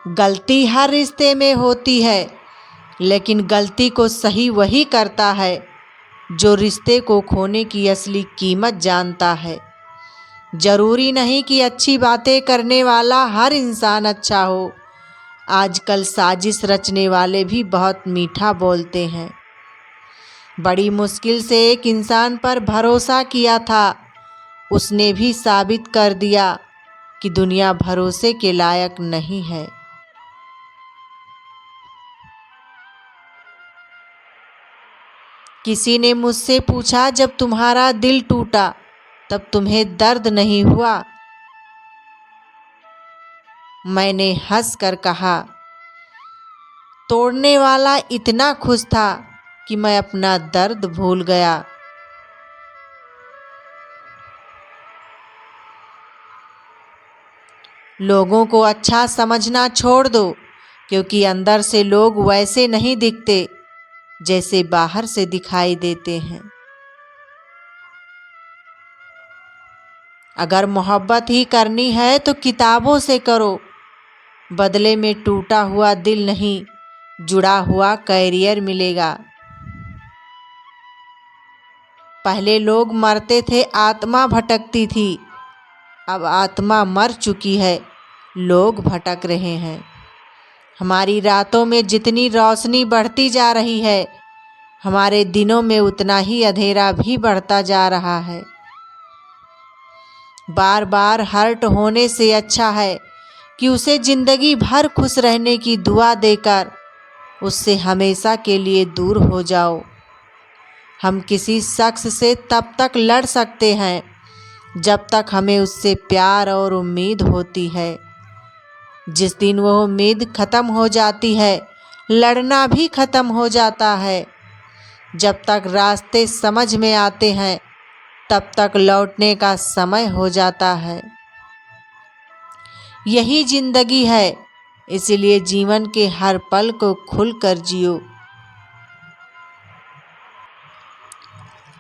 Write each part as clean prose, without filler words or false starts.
गलती हर रिश्ते में होती है, लेकिन गलती को सही वही करता है जो रिश्ते को खोने की असली कीमत जानता है। जरूरी नहीं कि अच्छी बातें करने वाला हर इंसान अच्छा हो। आजकल साजिश रचने वाले भी बहुत मीठा बोलते हैं। बड़ी मुश्किल से एक इंसान पर भरोसा किया था, उसने भी साबित कर दिया कि दुनिया भरोसे के लायक नहीं है। किसी ने मुझसे पूछा, जब तुम्हारा दिल टूटा तब तुम्हें दर्द नहीं हुआ? मैंने हंसकर कहा, तोड़ने वाला इतना खुश था कि मैं अपना दर्द भूल गया। लोगों को अच्छा समझना छोड़ दो, क्योंकि अंदर से लोग वैसे नहीं दिखते जैसे बाहर से दिखाई देते हैं। अगर मोहब्बत ही करनी है तो किताबों से करो, बदले में टूटा हुआ दिल नहीं, जुड़ा हुआ कैरियर मिलेगा। पहले लोग मरते थे, आत्मा भटकती थी, अब आत्मा मर चुकी है, लोग भटक रहे हैं। हमारी रातों में जितनी रोशनी बढ़ती जा रही है, हमारे दिनों में उतना ही अंधेरा भी बढ़ता जा रहा है। बार बार हर्ट होने से अच्छा है कि उसे जिंदगी भर खुश रहने की दुआ देकर उससे हमेशा के लिए दूर हो जाओ। हम किसी शख्स से तब तक लड़ सकते हैं जब तक हमें उससे प्यार और उम्मीद होती है। जिस दिन वो उम्मीद ख़त्म हो जाती है, लड़ना भी ख़त्म हो जाता है। जब तक रास्ते समझ में आते हैं, तब तक लौटने का समय हो जाता है। यही जिंदगी है, इसलिए जीवन के हर पल को खुलकर जियो।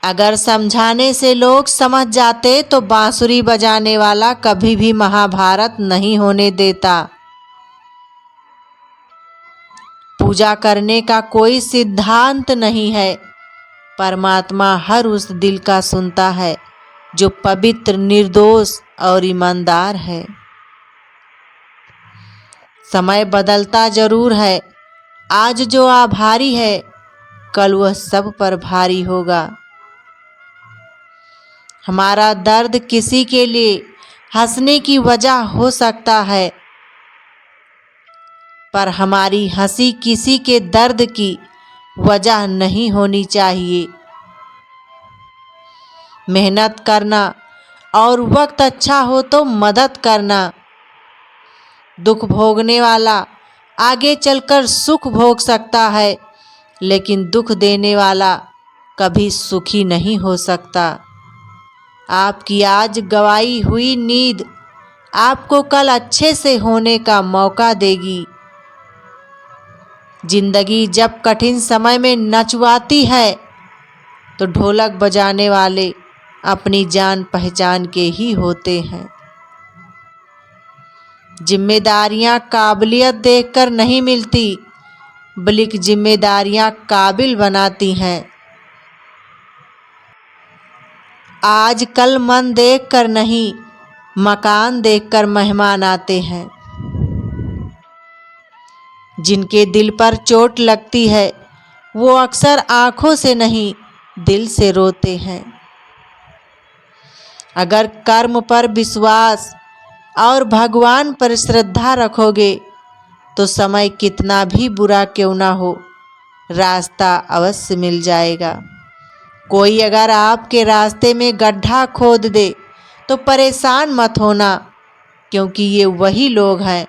अगर समझाने से लोग समझ जाते तो बांसुरी बजाने वाला कभी भी महाभारत नहीं होने देता। पूजा करने का कोई सिद्धांत नहीं है, परमात्मा हर उस दिल का सुनता है जो पवित्र, निर्दोष और ईमानदार है। समय बदलता जरूर है, आज जो आभारी है कल वह सब पर भारी होगा। हमारा दर्द किसी के लिए हंसने की वजह हो सकता है, पर हमारी हंसी किसी के दर्द की वजह नहीं होनी चाहिए। मेहनत करना और वक्त अच्छा हो तो मदद करना। दुख भोगने वाला आगे चलकर सुख भोग सकता है, लेकिन दुख देने वाला कभी सुखी नहीं हो सकता। आपकी आज गवाई हुई नींद आपको कल अच्छे से होने का मौका देगी। जिंदगी जब कठिन समय में नचवाती है तो ढोलक बजाने वाले अपनी जान पहचान के ही होते हैं। जिम्मेदारियां काबिलियत देखकर नहीं मिलती, बल्कि जिम्मेदारियां काबिल बनाती हैं। आज कल मन देखकर नहीं, मकान देखकर मेहमान आते हैं। जिनके दिल पर चोट लगती है वो अक्सर आंखों से नहीं, दिल से रोते हैं। अगर कर्म पर विश्वास और भगवान पर श्रद्धा रखोगे तो समय कितना भी बुरा क्यों ना हो, रास्ता अवश्य मिल जाएगा। कोई अगर आपके रास्ते में गड्ढा खोद दे तो परेशान मत होना, क्योंकि ये वही लोग हैं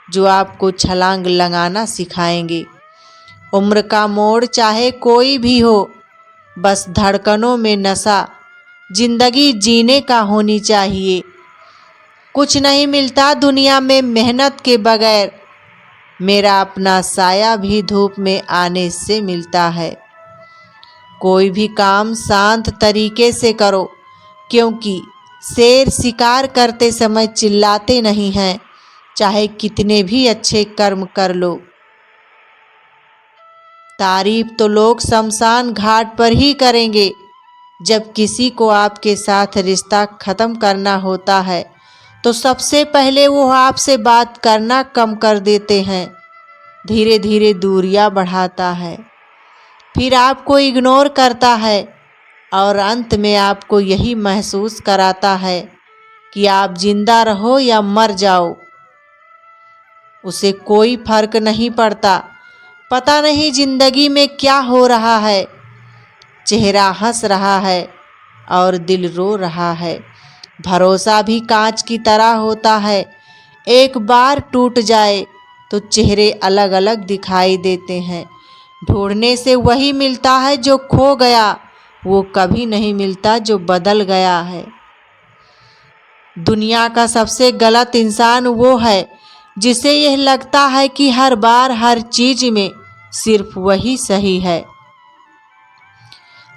जो आपको छलांग लगाना सिखाएंगे। उम्र का मोड़ चाहे कोई भी हो, बस धड़कनों में नशा जिंदगी जीने का होनी चाहिए। कुछ नहीं मिलता दुनिया में मेहनत के बगैर, मेरा अपना साया भी धूप में आने से मिलता है। कोई भी काम शांत तरीके से करो, क्योंकि शेर शिकार करते समय चिल्लाते नहीं हैं, चाहे कितने भी अच्छे कर्म कर लो। तारीफ तो लोग शमशान घाट पर ही करेंगे। जब किसी को आपके साथ रिश्ता खत्म करना होता है तो सबसे पहले वो आपसे बात करना कम कर देते हैं, धीरे धीरे दूरियां बढ़ाता है, फिर आपको इग्नोर करता है और अंत में आपको यही महसूस कराता है कि आप जिंदा रहो या मर जाओ। उसे कोई फर्क नहीं पड़ता। पता नहीं जिंदगी में क्या हो रहा है। चेहरा हंस रहा है और दिल रो रहा है। भरोसा भी कांच की तरह होता है। एक बार टूट जाए तो चेहरे अलग अलग दिखाई देते हैं। ढूंढने से वही मिलता है जो खो गया, वो कभी नहीं मिलता जो बदल गया है। दुनिया का सबसे गलत इंसान वो है जिसे यह लगता है कि हर बार हर चीज में सिर्फ वही सही है।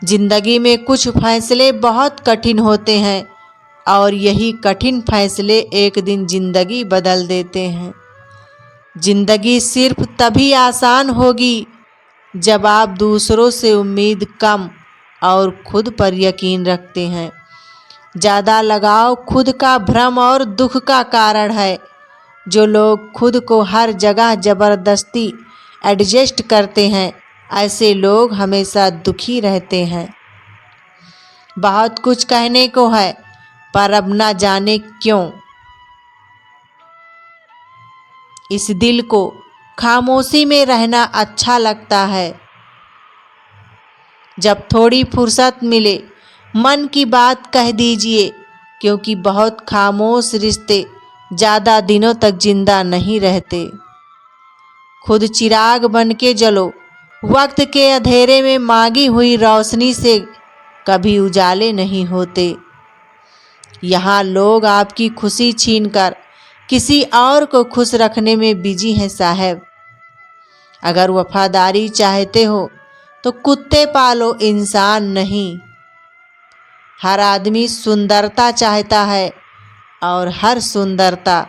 जिंदगी में कुछ फैसले बहुत कठिन होते हैं और यही कठिन फैसले एक दिन जिंदगी बदल देते हैं। जिंदगी सिर्फ तभी आसान होगी जब आप दूसरों से उम्मीद कम और खुद पर यकीन रखते हैं। ज़्यादा लगाव खुद का भ्रम और दुख का कारण है। जो लोग खुद को हर जगह ज़बरदस्ती एडजस्ट करते हैं, ऐसे लोग हमेशा दुखी रहते हैं। बहुत कुछ कहने को है पर अब ना जाने क्यों इस दिल को खामोशी में रहना अच्छा लगता है। जब थोड़ी फुर्सत मिले मन की बात कह दीजिए, क्योंकि बहुत खामोश रिश्ते ज़्यादा दिनों तक जिंदा नहीं रहते। खुद चिराग बन के जलो। वक्त के अंधेरे में मांगी हुई रोशनी से कभी उजाले नहीं होते। यहाँ लोग आपकी खुशी छीनकर किसी और को खुश रखने में बिजी हैं साहब। अगर वफादारी चाहते हो तो कुत्ते पालो, इंसान नहीं। हर आदमी सुंदरता चाहता है और हर सुंदरता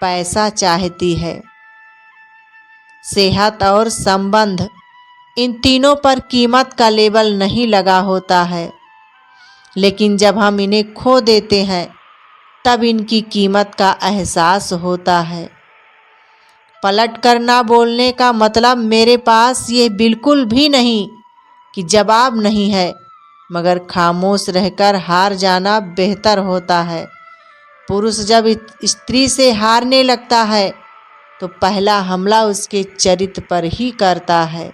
पैसा चाहती है। सेहत और संबंध, इन तीनों पर कीमत का लेबल नहीं लगा होता है, लेकिन जब हम इन्हें खो देते हैं तब इनकी कीमत का एहसास होता है। पलट कर ना बोलने का मतलब मेरे पास ये बिल्कुल भी नहीं कि जवाब नहीं है, मगर खामोश रहकर हार जाना बेहतर होता है। पुरुष जब स्त्री से हारने लगता है तो पहला हमला उसके चरित्र पर ही करता है।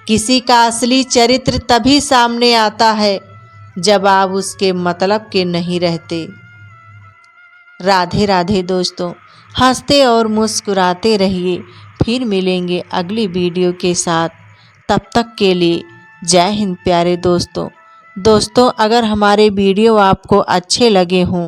किसी का असली चरित्र तभी सामने आता है जब आप उसके मतलब के नहीं रहते। राधे राधे दोस्तों, हंसते और मुस्कुराते रहिए। फिर मिलेंगे अगली वीडियो के साथ। तब तक के लिए जय हिंद प्यारे दोस्तों। अगर हमारे वीडियो आपको अच्छे लगे हों